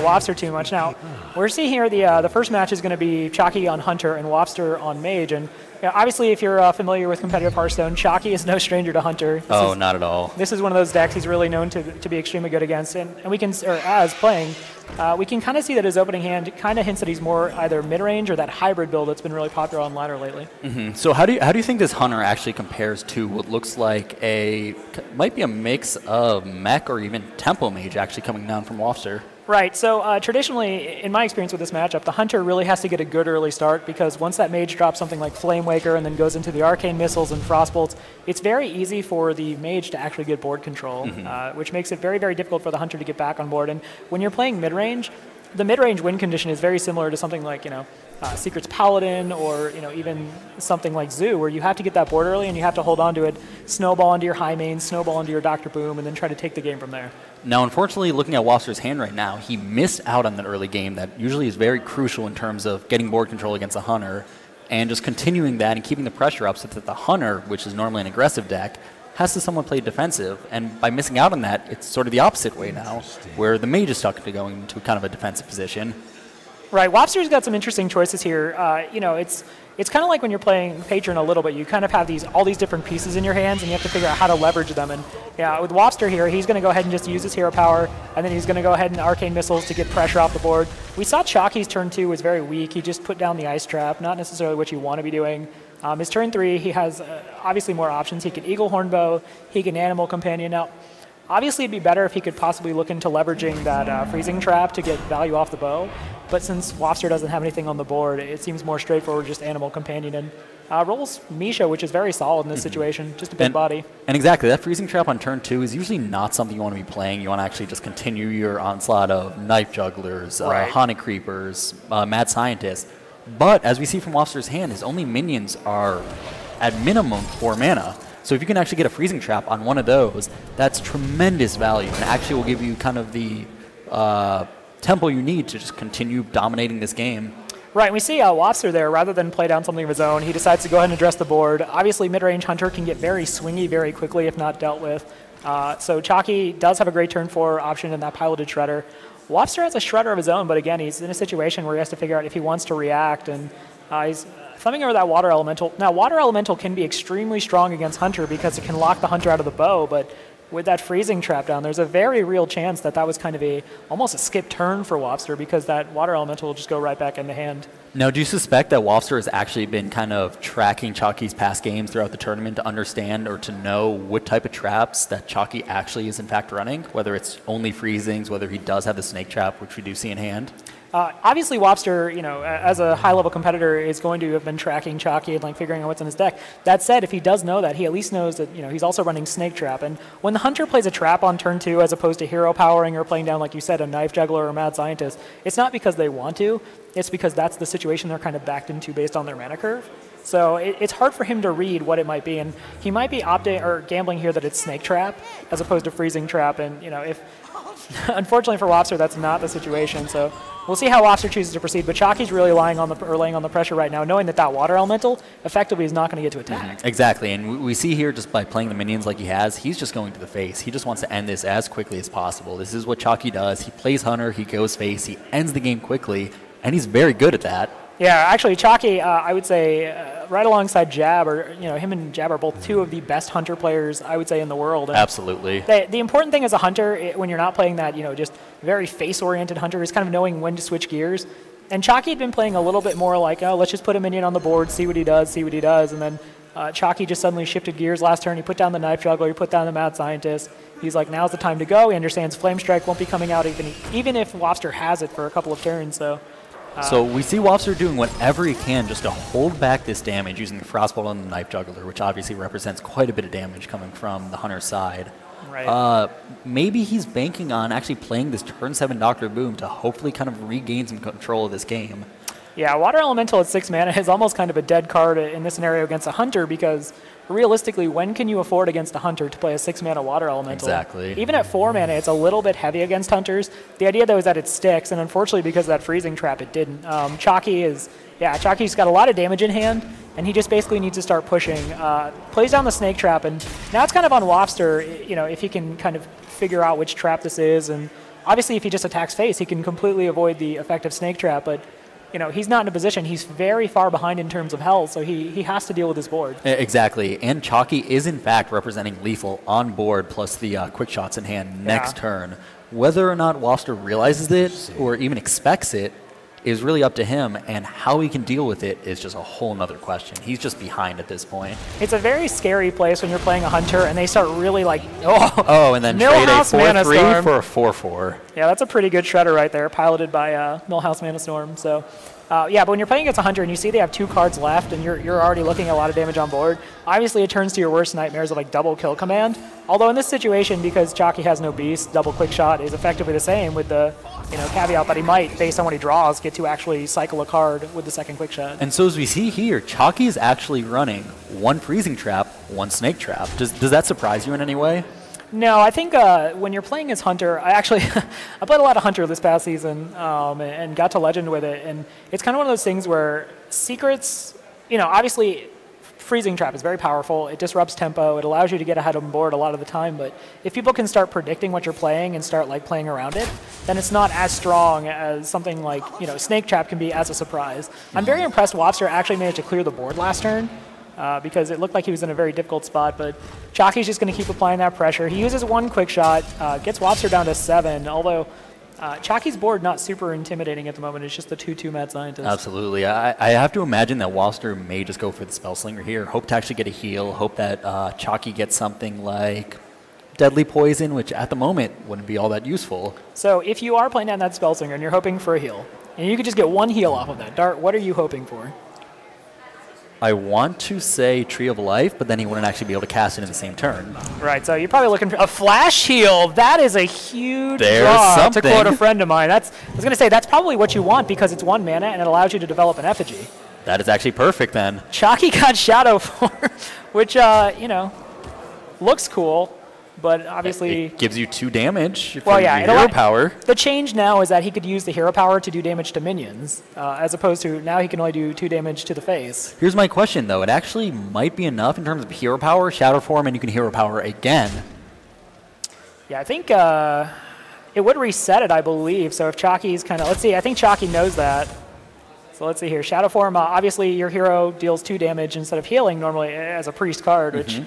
Waffster too much. Now, we're seeing here the first match is going to be Chakki on Hunter and Waffster on Mage. And obviously, if you're familiar with competitive Hearthstone, Chakki is no stranger to Hunter. Not at all. This is one of those decks he's really known to be extremely good against. And we can, or as playing, we can kind of see that his opening hand kind of hints that he's more either mid-range or that hybrid build that's been really popular on ladder lately. So how do you think this Hunter actually compares to what looks like might be a mix of mech or even tempo mage actually coming down from Waffster? Right, so traditionally, in my experience with this matchup, the Hunter really has to get a good early start because once that Mage drops something like Flame Waker and then goes into the Arcane Missiles and Frostbolts, it's very easy for the Mage to actually get board control, which makes it very, very difficult for the Hunter to get back on board. And when you're playing mid-range, the mid-range win condition is very similar to something like, Secret's Paladin or, even something like Zoo, where you have to get that board early and you have to hold on to it, snowball into your high main, snowball into your Dr. Boom, and then try to take the game from there. Now, unfortunately, looking at Waffster's hand right now, he missed out on that early game that usually is very crucial in terms of getting board control against a Hunter and just continuing that and keeping the pressure up so that the Hunter, which is normally an aggressive deck, has to somewhat play defensive. And by missing out on that, it's sort of the opposite way now, where the Mage is stuck to going into kind of a defensive position. Right, Waffster's got some interesting choices here. It's kind of like when you're playing Patron a little bit. You kind of have all these different pieces in your hands, and you have to figure out how to leverage them. And with Waffster here, he's going to go ahead and just use his hero power, and then he's going to go ahead and Arcane Missiles to get pressure off the board. We saw Chakki's turn 2 was very weak. He just put down the Ice Trap, not necessarily what you want to be doing. His turn 3, he has obviously more options. He can Eagle Hornbow, he can Animal Companion. Now, obviously, it'd be better if he could possibly look into leveraging that Freezing Trap to get value off the bow. But since Waffster doesn't have anything on the board, it seems more straightforward, just Animal Companion. And rolls Misha, which is very solid in this situation, just a big body. And exactly, that Freezing Trap on turn 2 is usually not something you want to be playing. You want to actually just continue your onslaught of Knife Jugglers, Haunted Creepers, Mad Scientists. But as we see from Waffster's hand, his only minions are at minimum 4 mana. So if you can actually get a Freezing Trap on one of those, that's tremendous value and actually will give you kind of the tempo you need to just continue dominating this game. Right, we see Waffster there, rather than play down something of his own, he decides to go ahead and address the board. Obviously, mid-range Hunter can get very swingy very quickly if not dealt with. So Chakki does have a great turn 4 option in that Piloted Shredder. Waffster has a Shredder of his own, but again, he's in a situation where he has to figure out if he wants to react, and he's thumbing over that Water Elemental. Now, Water Elemental can be extremely strong against Hunter because it can lock the Hunter out of the bow, but with that Freezing Trap down, there's a very real chance that was kind of almost a skip turn for Waffster because that Water Elemental will just go right back in the hand. Now, do you suspect that Waffster has actually been kind of tracking Chakki's past games throughout the tournament to understand or to know what type of traps that Chakki actually is in fact running, whether it's only freezings, whether he does have the Snake Trap, which we do see in hand? Obviously, Waffster, as a high-level competitor, is going to have been tracking Chakki and figuring out what's in his deck. That said, if he does know that, he at least knows that he's also running Snake Trap. And when the Hunter plays a trap on turn 2, as opposed to hero powering or playing down, like you said, a Knife Juggler or Mad Scientist, it's not because they want to. It's because that's the situation they're kind of backed into based on their mana curve. So it's hard for him to read what it might be, and he might be gambling here that it's Snake Trap as opposed to Freezing Trap. And if unfortunately for Waffster, that's not the situation. So we'll see how Waffster chooses to proceed. But Chakki's really laying on the pressure right now, knowing that Water Elemental effectively is not going to get to attack. Exactly, and we see here just by playing the minions like he has, he's just going to the face. He just wants to end this as quickly as possible. This is what Chakki does. He plays Hunter, he goes face, he ends the game quickly, and he's very good at that. Yeah, actually, Chakki, I would say, right alongside Jab, or him and Jab are both 2 of the best Hunter players, I would say, in the world. And absolutely. The important thing as a Hunter, when you're not playing that, just very face-oriented Hunter, is kind of knowing when to switch gears. And Chakki had been playing a little bit more like, let's just put a minion on the board, see what he does. And then Chakki just suddenly shifted gears last turn. He put down the Knife Juggler, he put down the Mad Scientist. He's like, now's the time to go. He understands Flame Strike won't be coming out even if Waffster has it for a couple of turns. So we see Waffster doing whatever he can just to hold back this damage using the Frostbolt and the Knife Juggler, which obviously represents quite a bit of damage coming from the Hunter's side. Right. Maybe he's banking on actually playing this turn 7 Dr. Boom to hopefully kind of regain some control of this game. Yeah, Water Elemental at 6 mana is almost kind of a dead card in this scenario against a Hunter because realistically, when can you afford against a Hunter to play a 6 mana Water Elemental? Exactly. Even at 4 mana, it's a little bit heavy against Hunters. The idea, though, is that it sticks, and unfortunately, because of that Freezing Trap, it didn't. Chakki's got a lot of damage in hand, and he just basically needs to start pushing. Plays down the Snake Trap, and now it's kind of on Waffster, if he can kind of figure out which trap this is, and obviously if he just attacks face, he can completely avoid the effective snake trap, but he's not in a position. He's very far behind in terms of health, so he has to deal with his board. Exactly, and Chakki is in fact representing lethal on board plus the quick shots in hand next turn. Whether or not Waffster realizes it or even expects it is really up to him, and how he can deal with it is just a whole nother question. He's just behind at this point. It's a very scary place when you're playing a hunter and they start really and then trade a 4-3 for a 4-4. Yeah, that's a pretty good shredder right there, piloted by Millhouse Mana Storm. So, but when you're playing against a hunter and you see they have 2 cards left and you're already looking at a lot of damage on board, obviously it turns to your worst nightmares of double kill command. Although in this situation, because Chakki has no beast, double quick shot is effectively the same with the caveat that he might, based on what he draws, get to actually cycle a card with the second quick shot. And so as we see here, Chakki is actually running 1 freezing trap, 1 snake trap. Does that surprise you in any way? No, I think when you're playing as Hunter, I played a lot of Hunter this past season and got to Legend with it, and it's kind of one of those things where secrets, obviously freezing trap is very powerful. It disrupts tempo. It allows you to get ahead on board a lot of the time, but if people can start predicting what you're playing and start playing around it, then it's not as strong as something like, snake trap can be as a surprise. I'm very impressed Waffster actually managed to clear the board last turn. Because it looked like he was in a very difficult spot, but Chakki's just going to keep applying that pressure. He uses 1 quick shot, gets Waffster down to 7, although Chakki's board not super intimidating at the moment. It's just the 2-2 Mad Scientist. Absolutely. I have to imagine that Waffster may just go for the Spellslinger here, hope to actually get a heal, hope that Chakki gets something like Deadly Poison, which at the moment wouldn't be all that useful. So if you are playing down that Spellslinger and you're hoping for a heal, and you could just get 1 heal off of that, Dart, what are you hoping for? I want to say Tree of Life, but then he wouldn't actually be able to cast it in the same turn. Right, so you're probably looking for a flash heal. That is a huge draw, to quote a friend of mine. I was going to say, that's probably what you want because it's 1 mana and it allows you to develop an effigy. That is actually perfect then. Chakki got Shadow Form, which, looks cool. But obviously, it gives you 2 damage for your hero power. The change now is that he could use the hero power to do damage to minions, as opposed to now he can only do 2 damage to the face. Here's my question, though. It actually might be enough in terms of hero power, shadow form, and you can hero power again. Yeah, I think it would reset it, I believe. So if Chakki's let's see, I think Chakki knows that. So let's see here. Shadow form, obviously your hero deals 2 damage instead of healing normally as a priest card, which...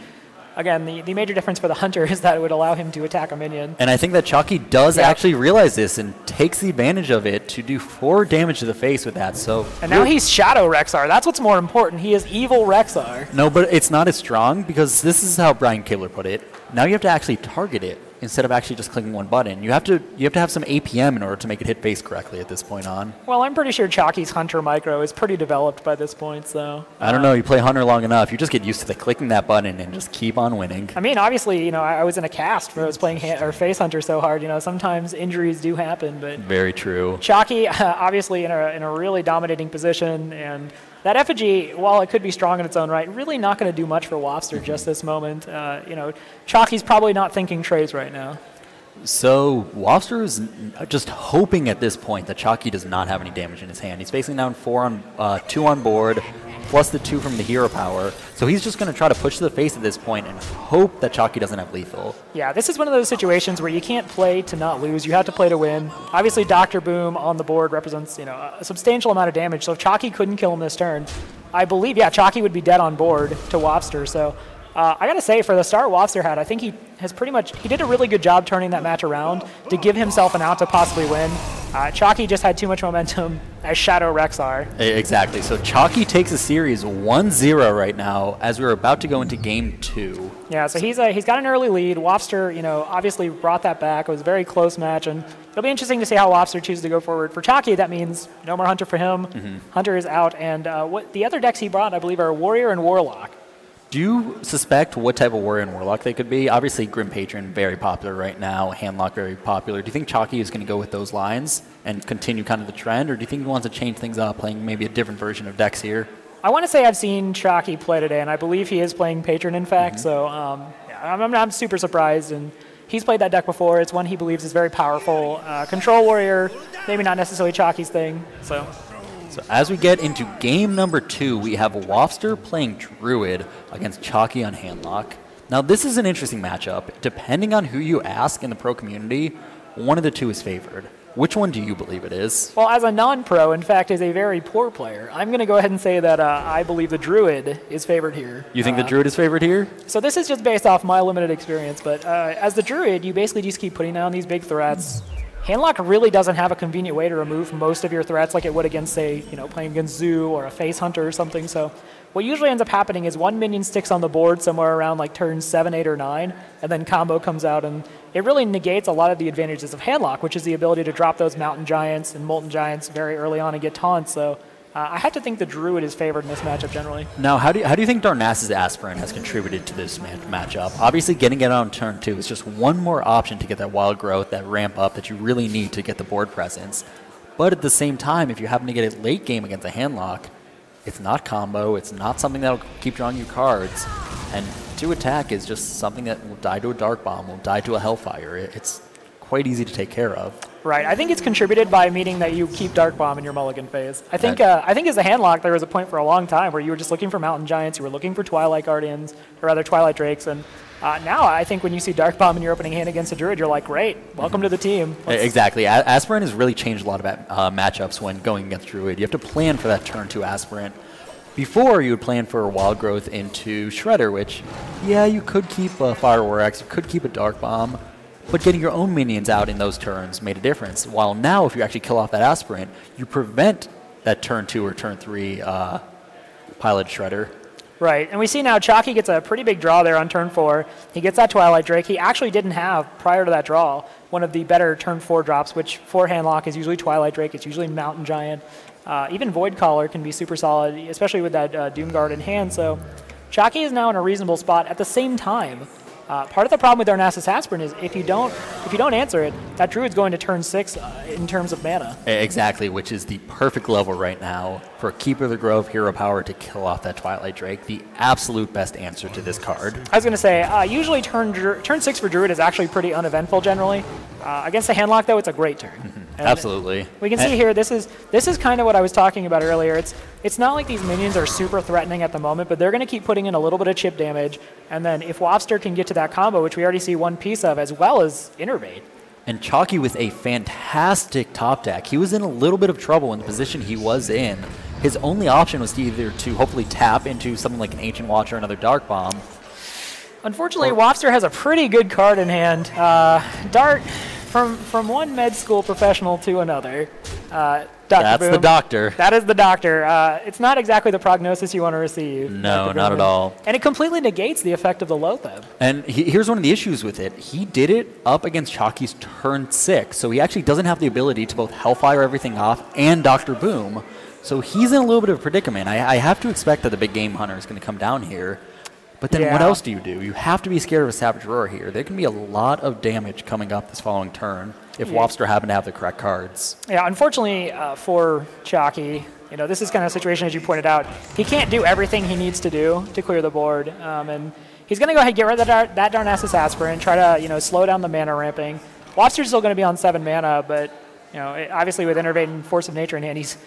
Again, the major difference for the Hunter is that it would allow him to attack a minion. And I think that Chakki does actually realize this and takes the advantage of it to do 4 damage to the face with that. And now he's Shadow Rexar. That's what's more important. He is evil Rexar. No, but it's not as strong because this is how Brian Kibler put it. Now you have to actually target it instead of actually just clicking 1 button. You have to have some APM in order to make it hit face correctly at this point on. Well, I'm pretty sure Chakki's Hunter micro is pretty developed by this point, so... I don't know. You play Hunter long enough, you just get used to clicking that button and just keep on winning. I mean, obviously, I was in a cast where I was playing face Hunter so hard, sometimes injuries do happen, but... Very true. Chakki, obviously, in a really dominating position, and... That effigy, while it could be strong in its own right, really not going to do much for Waffster just this moment. Chakki's probably not thinking trades right now. So Waffster is just hoping at this point that Chakki does not have any damage in his hand. He's facing down 2 on board, plus the 2 from the hero power. So he's just going to try to push to the face at this point and hope that Chakki doesn't have lethal. Yeah, this is one of those situations where you can't play to not lose. You have to play to win. Obviously, Dr. Boom on the board represents a substantial amount of damage. So if Chakki couldn't kill him this turn, I believe, Chakki would be dead on board to Waffster. So I got to say, for the start Waffster had, I think he did a really good job turning that match around to give himself an out to possibly win. Chakki just had too much momentum as Shadow Rexar. Exactly. So Chakki takes the series 1-0 right now as we're about to go into game 2. Yeah, so he's got an early lead. Waffster, obviously brought that back. It was a very close match, and it'll be interesting to see how Waffster chooses to go forward. For Chakki, that means no more Hunter for him. Hunter is out, and what the other decks he brought, I believe, are Warrior and Warlock. Do you suspect what type of Warrior and Warlock they could be? Obviously, Grim Patron, very popular right now. Handlock, very popular. Do you think Chakki is going to go with those lines and continue kind of the trend, or do you think he wants to change things up, playing maybe a different version of decks here? I want to say I've seen Chakki play today, and I believe he is playing Patron, in fact. So I'm super surprised, and he's played that deck before. It's one he believes is very powerful. Control Warrior, maybe not necessarily Chakki's thing. So as we get into game number 2, we have Waffster playing Druid against Chakki on Handlock. Now, this is an interesting matchup. Depending on who you ask in the pro community, one of the two is favored. Which one do you believe it is? Well, as a non-pro, in fact, as a very poor player, I'm going to go ahead and say that I believe the Druid is favored here. You think the Druid is favored here? So this is just based off my limited experience, but as the Druid, you basically just keep putting down these big threats. Handlock really doesn't have a convenient way to remove most of your threats like it would against, say, playing against Zoo or a Face Hunter or something. So what usually ends up happening is one minion sticks on the board somewhere around like turn 7, 8, or 9, and then combo comes out, and it really negates a lot of the advantages of Handlock, which is the ability to drop those Mountain Giants and Molten Giants very early on and get taunts. So I have to think the Druid is favored in this matchup generally. Now, how do you think Darnassus Aspirant has contributed to this matchup? Obviously, getting it on turn 2 is just one more option to get that wild growth, that ramp up that you really need to get the board presence. But at the same time, if you happen to get it late game against a Handlock, it's not combo, it's not something that will keep drawing you cards, and 2 attack is just something that will die to a Dark Bomb, will die to a Hellfire. It's quite easy to take care of. Right. I think it's contributed by meaning that you keep Dark Bomb in your mulligan phase. I think as a Handlock, there was a point for a long time where you were just looking for Mountain Giants, you were looking for Twilight Guardians, or rather Twilight Drakes, and now I think when you see Dark Bomb in your opening hand against a Druid, you're like, great, welcome to the team. Exactly. Aspirant has really changed a lot of matchups when going against Druid. You have to plan for that turn 2 Aspirant. Before, you would plan for a Wild Growth into Shredder, which, yeah, you could keep a Fire War Axe, you could keep a Dark Bomb, but getting your own minions out in those turns made a difference. While now, if you actually kill off that Aspirant, you prevent that turn 2 or turn 3 Pilot Shredder. Right, and we see now Chakki gets a pretty big draw there on turn 4. He gets that Twilight Drake. He actually didn't have, prior to that draw, one of the better turn 4 drops, which for Handlock is usually Twilight Drake, it's usually Mountain Giant. Even Void Caller can be super solid, especially with that Doomguard in hand. So Chakki is now in a reasonable spot. At the same time, part of the problem with Darnassus Aspirant is if you don't answer it, that Druid's going to turn 6 in terms of mana. Exactly, which is the perfect level right now for Keeper of the Grove Hero Power to kill off that Twilight Drake. The absolute best answer to this card. I was going to say, usually turn 6 for Druid is actually pretty uneventful generally. Against a Handlock, though, it's a great turn. Absolutely. We can see here, this is kind of what I was talking about earlier. It's not like these minions are super threatening at the moment, but they're going to keep putting in a little bit of chip damage. And then if Waffster can get to that combo, which we already see one piece of, as well as Innervate. And Chakki with a fantastic top deck. He was in a little bit of trouble in the position he was in. His only option was either to hopefully tap into something like an Ancient Watch or another Dark Bomb. Unfortunately, Waffster has a pretty good card in hand. Dart, from one med school professional to another. That's Boom. The doctor. That is the doctor. It's not exactly the prognosis you want to receive. No, not at all. And it completely negates the effect of the Loatheb. And here's one of the issues with it. He did it up against Chakki's turn 6, so he actually doesn't have the ability to both Hellfire everything off and Dr. Boom. So he's in a little bit of a predicament. I have to expect that the big game hunter is going to come down here. But then what else do? You have to be scared of a Savage Roar here. There can be a lot of damage coming up this following turn if Waffster happen to have the correct cards. Yeah, unfortunately for Chakki, this is kind of a situation, as you pointed out. He can't do everything he needs to do to clear the board. And he's going to go ahead and get rid of that Darnassus Aspirant, try to slow down the mana ramping. Waffster's still going to be on 7 mana, but obviously with Innervate and Force of Nature in hand, he's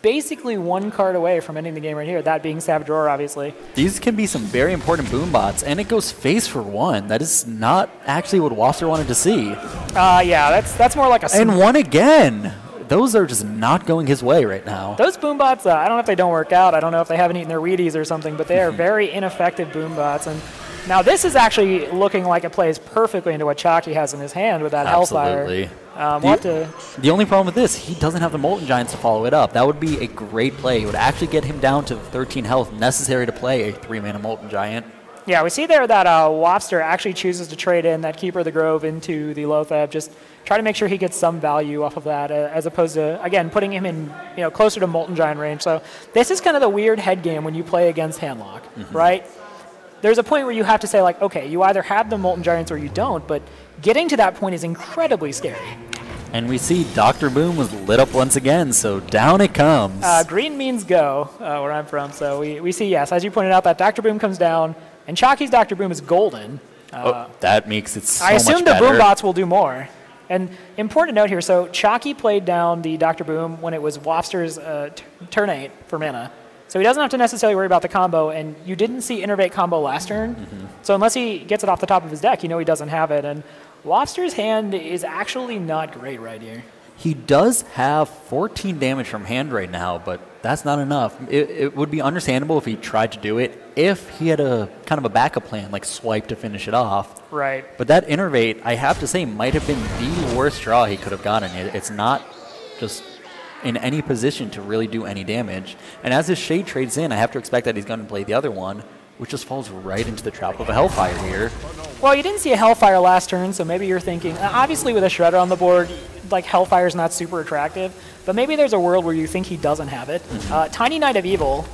basically one card away from ending the game right here, that being Savage Roar, obviously. These can be some very important boom bots, and it goes face for 1. That is not actually what Waffster wanted to see. Yeah, that's more like a... And 1 again! Those are just not going his way right now. Those boom bots, I don't know if they don't work out, I don't know if they haven't eaten their Wheaties or something, but they are very ineffective boom bots. And now this is actually looking like it plays perfectly into what Chakki has in his hand with that Absolutely. Hellfire. The only problem with this, he doesn't have the Molten Giants to follow it up. That would be a great play. It would actually get him down to 13 health necessary to play a 3-mana Molten Giant. Yeah, we see there that Waffster actually chooses to trade in that Keeper of the Grove into the Loatheb, just try to make sure he gets some value off of that, as opposed to, again, putting him in closer to Molten Giant range. So this is kind of the weird head game when you play against Handlock, right? There's a point where you have to say, like, okay, you either have the Molten Giants or you don't, but getting to that point is incredibly scary. And we see Dr. Boom was lit up once again, so down it comes. Green means go, where I'm from. So we see, yes, as you pointed out, that Dr. Boom comes down, and Chakki's Dr. Boom is golden. That makes it so much better. I assume the Boom bots will do more. And important to note here, so Chakki played down the Dr. Boom when it was Waffster's turn 8 for mana. So he doesn't have to necessarily worry about the combo, and you didn't see Innervate combo last turn. So unless he gets it off the top of his deck, you know he doesn't have it. And Waffster's hand is actually not great right here. He does have 14 damage from hand right now, but that's not enough. It would be understandable if he tried to do it, if he had a kind of a backup plan, like swipe to finish it off. Right. But that Innervate, I have to say, might have been the worst draw he could have gotten. It's not just in any position to really do any damage. And as his Shade trades in, I have to expect that he's going to play the other one, which just falls right into the trap of a Hellfire here. Well, you didn't see a Hellfire last turn, so maybe you're thinking, obviously with a Shredder on the board, like Hellfire's not super attractive, but maybe there's a world where you think he doesn't have it. Tiny Knight of Evil,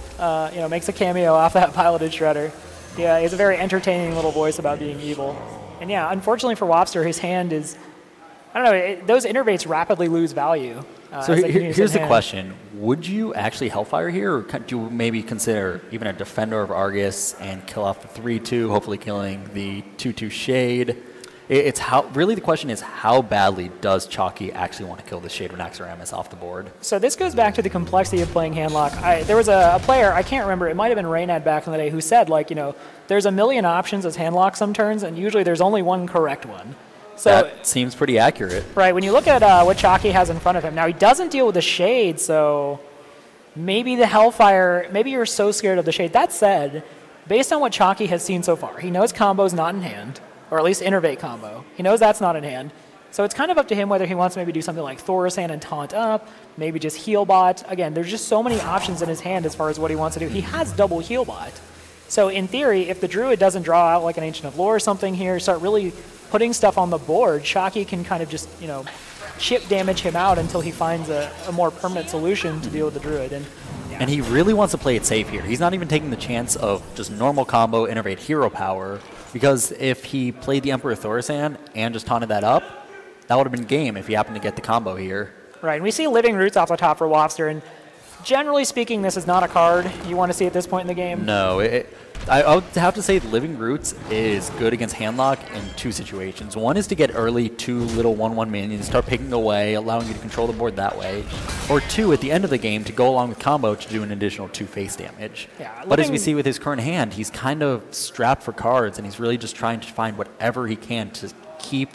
makes a cameo off that piloted Shredder. Yeah, he has a very entertaining little voice about being evil. And yeah, unfortunately for Waffster, his hand is, I don't know, those Innervates rapidly lose value. So here's the question. Would you actually Hellfire here, or do you maybe consider even a Defender of Argus and kill off the 3-2, hopefully killing the 2-2 Shade? It's really the question is, how badly does Chakki actually want to kill the Shade Renaxaramus off the board? So this goes back to the complexity of playing Handlock. There was a player, I can't remember, it might have been Raynad back in the day, who said, like, there's a million options as Handlock some turns, and usually there's only one correct one. So, that seems pretty accurate. Right, when you look at what Chakki has in front of him, now he doesn't deal with the Shade, so maybe the Hellfire, maybe you're so scared of the Shade. That said, based on what Chakki has seen so far, he knows combo's not in hand, or at least Innervate combo. He knows that's not in hand. So it's kind of up to him whether he wants to maybe do something like Thaurissan and taunt up, maybe just heal bot. Again, there's just so many options in his hand as far as what he wants to do. He has double heal bot. So in theory, if the Druid doesn't draw out like an Ancient of Lore or something here, start really putting stuff on the board, Chakki can kind of just, chip damage him out until he finds a more permanent solution to deal with the Druid. And he really wants to play it safe here. He's not even taking the chance of just normal combo, Innervate hero power, because if he played the Emperor Thaurissan and just taunted that up, that would have been game if he happened to get the combo here. Right, and we see Living Roots off the top for Waffster, and generally speaking, this is not a card you want to see at this point in the game. No, I would have to say Living Roots is good against Handlock in two situations. One is to get early 2 little 1/1 minions, start picking away, allowing you to control the board that way. Or 2, at the end of the game, to go along with combo to do an additional 2 face damage. Yeah, but as we see with his current hand, he's kind of strapped for cards, and he's really just trying to find whatever he can to keep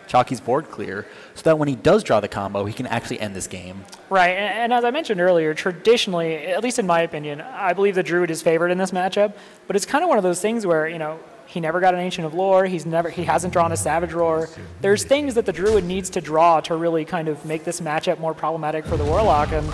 Chakki's board clear, so that when he does draw the combo, he can actually end this game. Right, and as I mentioned earlier, traditionally, at least in my opinion, I believe the Druid is favored in this matchup, but it's kind of one of those things where, he never got an Ancient of Lore, he hasn't drawn a Savage Roar. There's things that the Druid needs to draw to really kind of make this matchup more problematic for the Warlock, and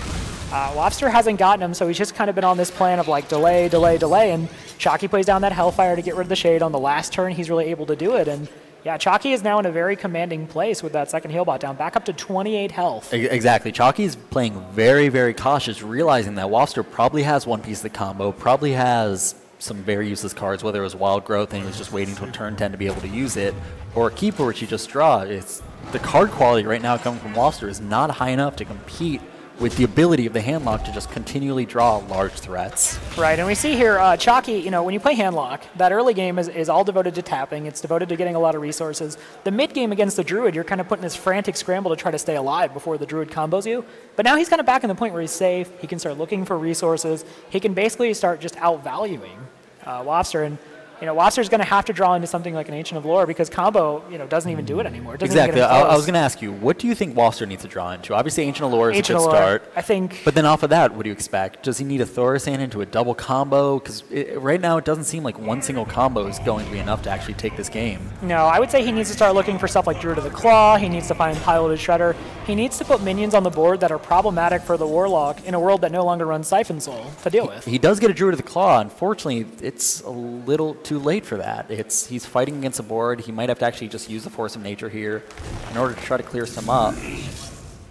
Waffster hasn't gotten him, so he's just kind of been on this plan of like delay, and Chakki plays down that Hellfire to get rid of the Shade. On the last turn, he's really able to do it, and yeah, Chakki is now in a very commanding place with that second heal bot down, back up to 28 health. Exactly. Chakki's playing very, very cautious, realizing that Waffster probably has one piece of the combo, probably has some very useless cards, whether it was Wild Growth and he was just waiting until turn 10 to be able to use it, or a Keeper, which you just draw. The card quality right now coming from Waffster is not high enough to compete with the ability of the Handlock to just continually draw large threats. Right, and we see here, Chakki, when you play Handlock, that early game is all devoted to tapping. It's devoted to getting a lot of resources. The mid game against the Druid, you're kind of putting this frantic scramble to try to stay alive before the Druid combos you. But now he's kind of back in the point where he's safe. He can start looking for resources. He can basically start just outvaluing Waffster. And Waffster's going to have to draw into something like an Ancient of Lore because combo, doesn't even do it anymore. It exactly. I was going to ask you, what do you think Waffster needs to draw into? Obviously, Ancient of Lore is a good start. I think. But then off of that, what do you expect? Does he need a Thaurissan into a double combo? Because right now, it doesn't seem like one single combo is going to be enough to actually take this game. No, I would say he needs to start looking for stuff like Druid of the Claw. He needs to find Piloted Shredder. He needs to put minions on the board that are problematic for the Warlock in a world that no longer runs Siphon Soul to deal with. He does get a Druid of the Claw. Unfortunately, it's a little too late for that. He's fighting against the board. He might have to actually just use the Force of Nature here in order to try to clear some up.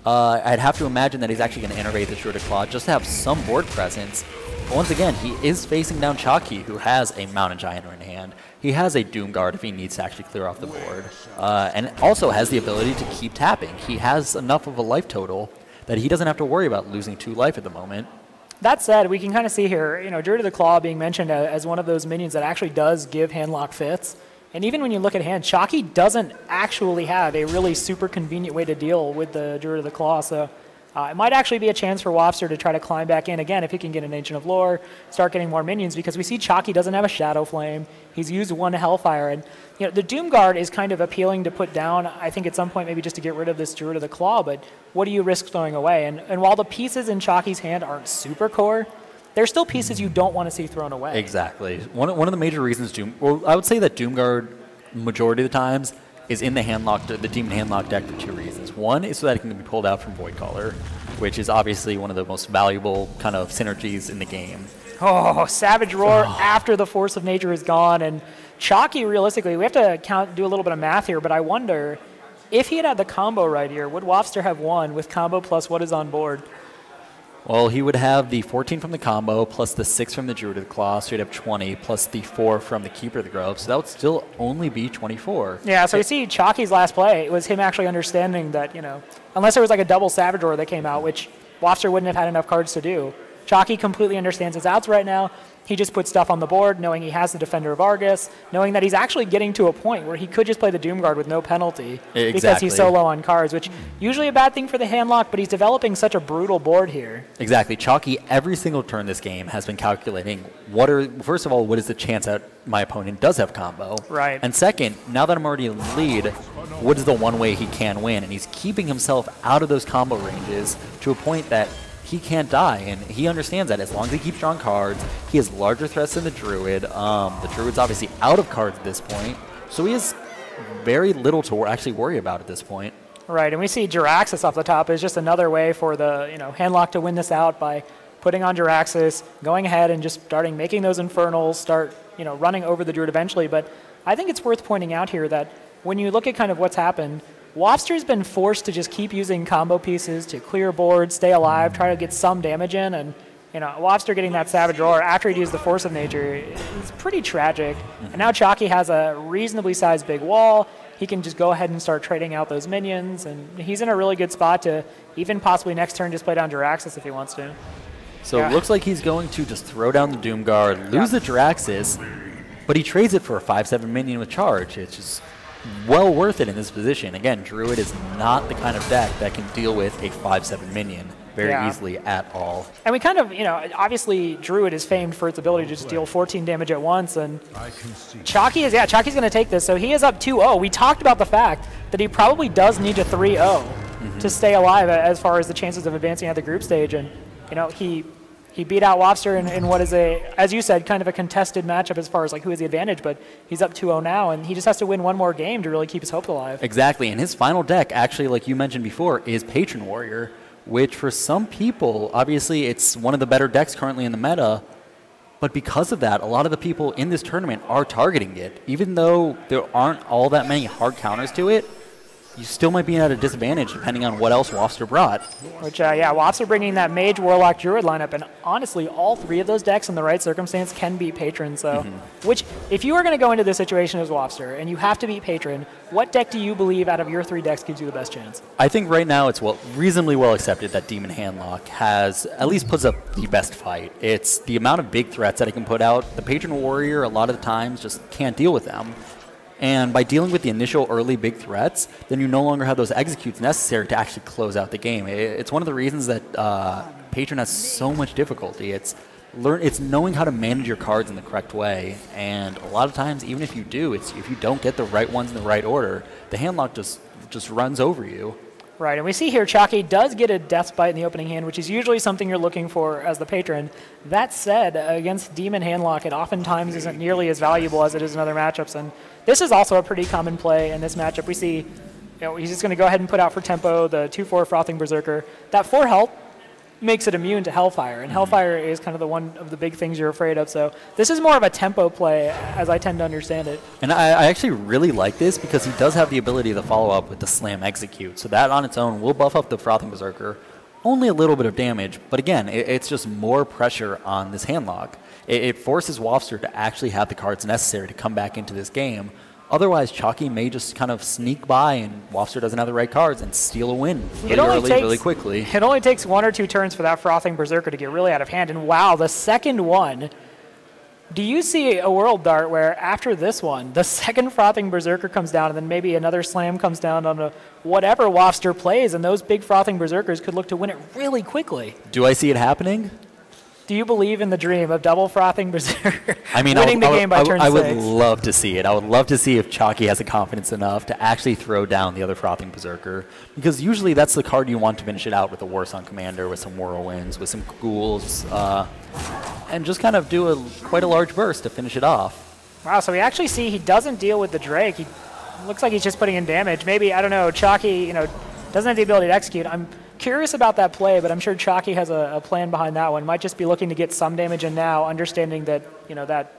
I'd have to imagine that he's actually going to innervate the Druid of Claw just to have some board presence. But once again, he is facing down Chakki, who has a Mountain Giant in hand. He has a Doom Guard if he needs to actually clear off the board. And also has the ability to keep tapping. He has enough of a life total that he doesn't have to worry about losing 2 life at the moment. That said, we can kind of see here, Druid of the Claw being mentioned as one of those minions that actually does give Handlock fits. And even when you look at hand, Chakki doesn't actually have a really super convenient way to deal with the Druid of the Claw. So It might actually be a chance for Waffster to try to climb back in again if he can get an Ancient of Lore, start getting more minions, because we see Chakki doesn't have a Shadow Flame. He's used one Hellfire, and the Doomguard is kind of appealing to put down, I think at some point maybe just to get rid of this Druid of the Claw, but what do you risk throwing away? And while the pieces in Chakki's hand aren't super core, there's still pieces you don't want to see thrown away. Exactly. One of the major reasons I would say that Doomguard, majority of the times, is in the Demon Handlock deck for two reasons. One is so that it can be pulled out from Voidcaller, which is obviously one of the most valuable kind of synergies in the game. Oh, Savage Roar after the Force of Nature is gone. And Chakki, realistically, we have to do a little bit of math here, but I wonder, if he had the combo right here, would Waffster have won with combo plus what is on board? Well, he would have the 14 from the combo, plus the 6 from the Druid of the Claw, so he'd have 20, plus the 4 from the Keeper of the Grove, so that would still only be 24. Yeah, so you see Chakki's last play, it was him actually understanding that, unless there was like a double Savage Roar that came out, which Waffster wouldn't have had enough cards to do. Chakki completely understands his outs right now. He just puts stuff on the board, knowing he has the Defender of Argus, knowing that he's actually getting to a point where he could just play the Doomguard with no penalty because he's so low on cards, which usually a bad thing for the handlock, but he's developing such a brutal board here. Exactly. Chakki, every single turn this game, has been calculating first of all, what is the chance that my opponent does have combo? Right. And second, now that I'm already in the lead, what is the one way he can win? And he's keeping himself out of those combo ranges to a point that he can't die, and he understands that as long as he keeps drawing cards, he has larger threats than the Druid. The Druid's obviously out of cards at this point, so he has very little to actually worry about at this point. Right, and we see Jiraxis off the top is just another way for the handlock to win this out by putting on Jiraxis, going ahead and just starting making those Infernals, start running over the Druid eventually. But I think it's worth pointing out here that when you look at kind of what's happened, Waffster's been forced to just keep using combo pieces to clear board, stay alive, try to get some damage in, and Waffster getting that Savage Roar after he'd used the Force of Nature is pretty tragic. And now Chakki has a reasonably sized big wall. He can just go ahead and start trading out those minions, and he's in a really good spot to even possibly next turn just play down Jiraxis if he wants to. So it looks like he's going to just throw down the Doomguard, lose the Jiraxis, but he trades it for a 5/7 minion with charge. It's just well worth it in this position. Again, Druid is not the kind of deck that can deal with a 5/7 minion very easily at all. And we kind of, obviously Druid is famed for its ability to just deal 14 damage at once, and Chakki's going to take this, so he is up 2-0. We talked about the fact that he probably does need to 3-0 to stay alive as far as the chances of advancing at the group stage, and he beat out Waffster in what is as you said, kind of a contested matchup as far as like who has the advantage, but he's up 2-0 now, and he just has to win one more game to really keep his hopes alive. Exactly, and his final deck, actually, like you mentioned before, is Patron Warrior, which for some people, obviously it's one of the better decks currently in the meta, but because of that, a lot of the people in this tournament are targeting it. Even though there aren't all that many hard counters to it, you still might be at a disadvantage depending on what else Waffster brought. Which, Waffster bringing that Mage, Warlock, Druid lineup, and honestly, all three of those decks in the right circumstance can beat Patron. So, which, if you are going to go into this situation as Waffster and you have to beat Patron, what deck do you believe out of your three decks gives you the best chance? I think right now it's reasonably well accepted that Demon Handlock at least puts up the best fight. It's the amount of big threats that it can put out. The Patron Warrior, a lot of the times, just can't deal with them. And by dealing with the initial early big threats, then you no longer have those executes necessary to actually close out the game. It's one of the reasons that Patron has so much difficulty. It's knowing how to manage your cards in the correct way. And a lot of times, even if you do, if you don't get the right ones in the right order, the handlock just runs over you. Right, and we see here Chakki does get a Death Bite in the opening hand, which is usually something you're looking for as the patron. That said, against Demon Handlock, it oftentimes isn't nearly as valuable as it is in other matchups, and this is also a pretty common play in this matchup. We see, he's just going to go ahead and put out for tempo the 2/4 Frothing Berserker. That 4 health makes it immune to Hellfire, and Hellfire is kind of the one of the big things you're afraid of. So this is more of a tempo play, as I tend to understand it. And I actually really like this because he does have the ability to follow up with the Slam Execute. So that on its own will buff up the Frothing Berserker. Only a little bit of damage, but again, it's just more pressure on this handlock. It forces Waffster to actually have the cards necessary to come back into this game. Otherwise, Chakki may just kind of sneak by and Waffster doesn't have the right cards and steal a win really quickly. It only takes 1 or 2 turns for that Frothing Berserker to get really out of hand. And wow, the second one, Do you see a world, Dart, where after this one, the second Frothing Berserker comes down, and then maybe another slam comes down on whatever Waffster plays, and those big Frothing Berserkers could look to win it really quickly? Do I see it happening? Do you believe in the dream of double Frothing Berserker winning the game by turn 6? I would love to see it. I would love to see if Chakki has the confidence enough to actually throw down the other Frothing Berserker, because usually that's the card you want to finish it out with a Warsong Commander, with some Whirlwinds, with some Ghouls, and just kind of do quite a large burst to finish it off. Wow, so we actually see he doesn't deal with the Drake. He looks like he's just putting in damage. Maybe, I don't know, Chakki, doesn't have the ability to execute. I'm curious about that play, but I'm sure Chakki has a plan behind that one. Might just be looking to get some damage in now, understanding that, that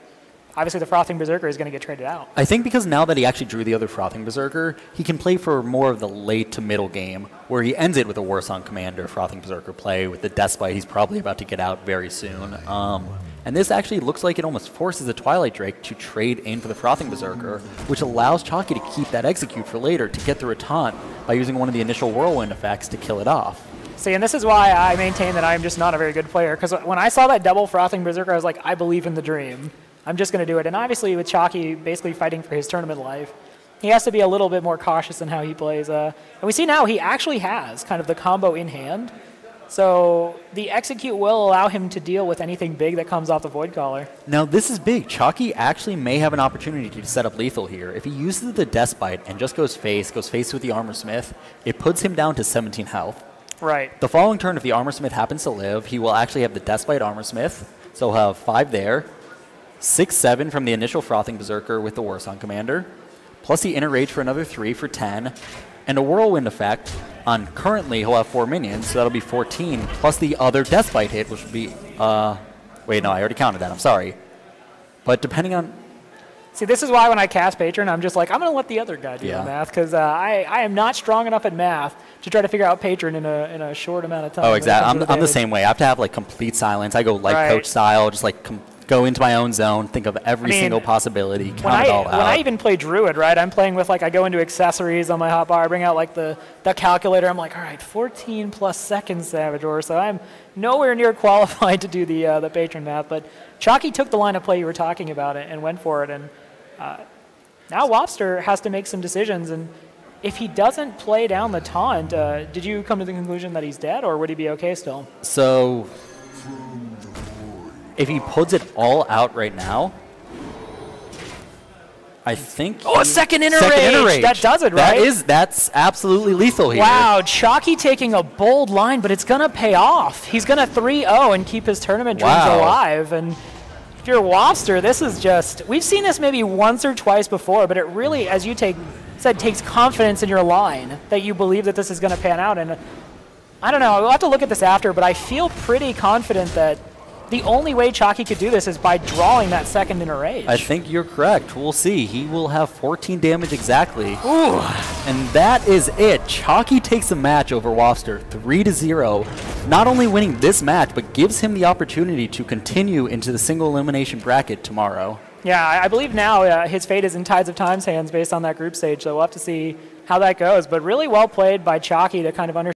obviously the Frothing Berserker is going to get traded out. I think because now that he actually drew the other Frothing Berserker, he can play for more of the late to middle game, where he ends it with a Warsong Commander Frothing Berserker play with the Deathbite he's probably about to get out very soon. And this actually looks like it almost forces the Twilight Drake to trade in for the Frothing Berserker, which allows Chakki to keep that execute for later to get through a taunt by using one of the initial Whirlwind effects to kill it off. See, and this is why I maintain that I'm just not a very good player, because when I saw that double Frothing Berserker, I was like, I believe in the dream. I'm just going to do it. And obviously with Chakki basically fighting for his tournament life, he has to be a little bit more cautious in how he plays. And we see now he actually has kind of the combo in hand. So the execute will allow him to deal with anything big that comes off the Void Caller. Now this is big. Chakki actually may have an opportunity to set up lethal here. If he uses the Deathbite and just goes face with the Armor Smith, it puts him down to 17 health. Right. The following turn, if the Armor Smith happens to live, he will actually have the Deathbite Armor Smith. So he'll have 5 there, 6, 7 from the initial Frothing Berserker with the Warsong Commander, plus the Inner Rage for another 3 for 10, and a Whirlwind effect on currently he'll have 4 minions, so that'll be 14, plus the other Deathbite hit, which would be, wait, no, I already counted that, I'm sorry. But depending on... See, this is why when I cast Patron, I'm just like, I'm going to let the other guy do the math, because I am not strong enough at math to try to figure out Patron in a short amount of time. Oh, exactly. I'm the same way. I have to have, like, complete silence. I go life coach style, just, like, go into my own zone, think of every single possibility, count it all out. When I even play Druid, right, I'm playing with, like, I go into accessories on my hotbar, I bring out, like, the calculator. I'm like, all right, 14 plus seconds, Savagor. So I'm nowhere near qualified to do the Patron math. But Chakki took the line of play you were talking about it and went for it. And now Waffster has to make some decisions. And if he doesn't play down the taunt, did you come to the conclusion that he's dead, or would he be okay still? So... if he puts it all out right now, I think... Oh, a second inner rage! That does it, right? That's absolutely lethal here. Wow, Chakki taking a bold line, but it's going to pay off. He's going to 3-0 and keep his tournament dreams alive. And if you're Waffster, this is just... We've seen this maybe once or twice before, but it really, as you said, takes confidence in your line that you believe that this is going to pan out. And I don't know, we'll have to look at this after, but I feel pretty confident that the only way Chakki could do this is by drawing that second inner rage. I think you're correct. We'll see. He will have 14 damage exactly. Ooh. And that is it. Chakki takes the match over Waffster 3-0. Not only winning this match, but gives him the opportunity to continue into the single elimination bracket tomorrow. Yeah, I believe now his fate is in Tides of Time's hands based on that group stage, so we'll have to see how that goes. But really well played by Chakki to kind of understand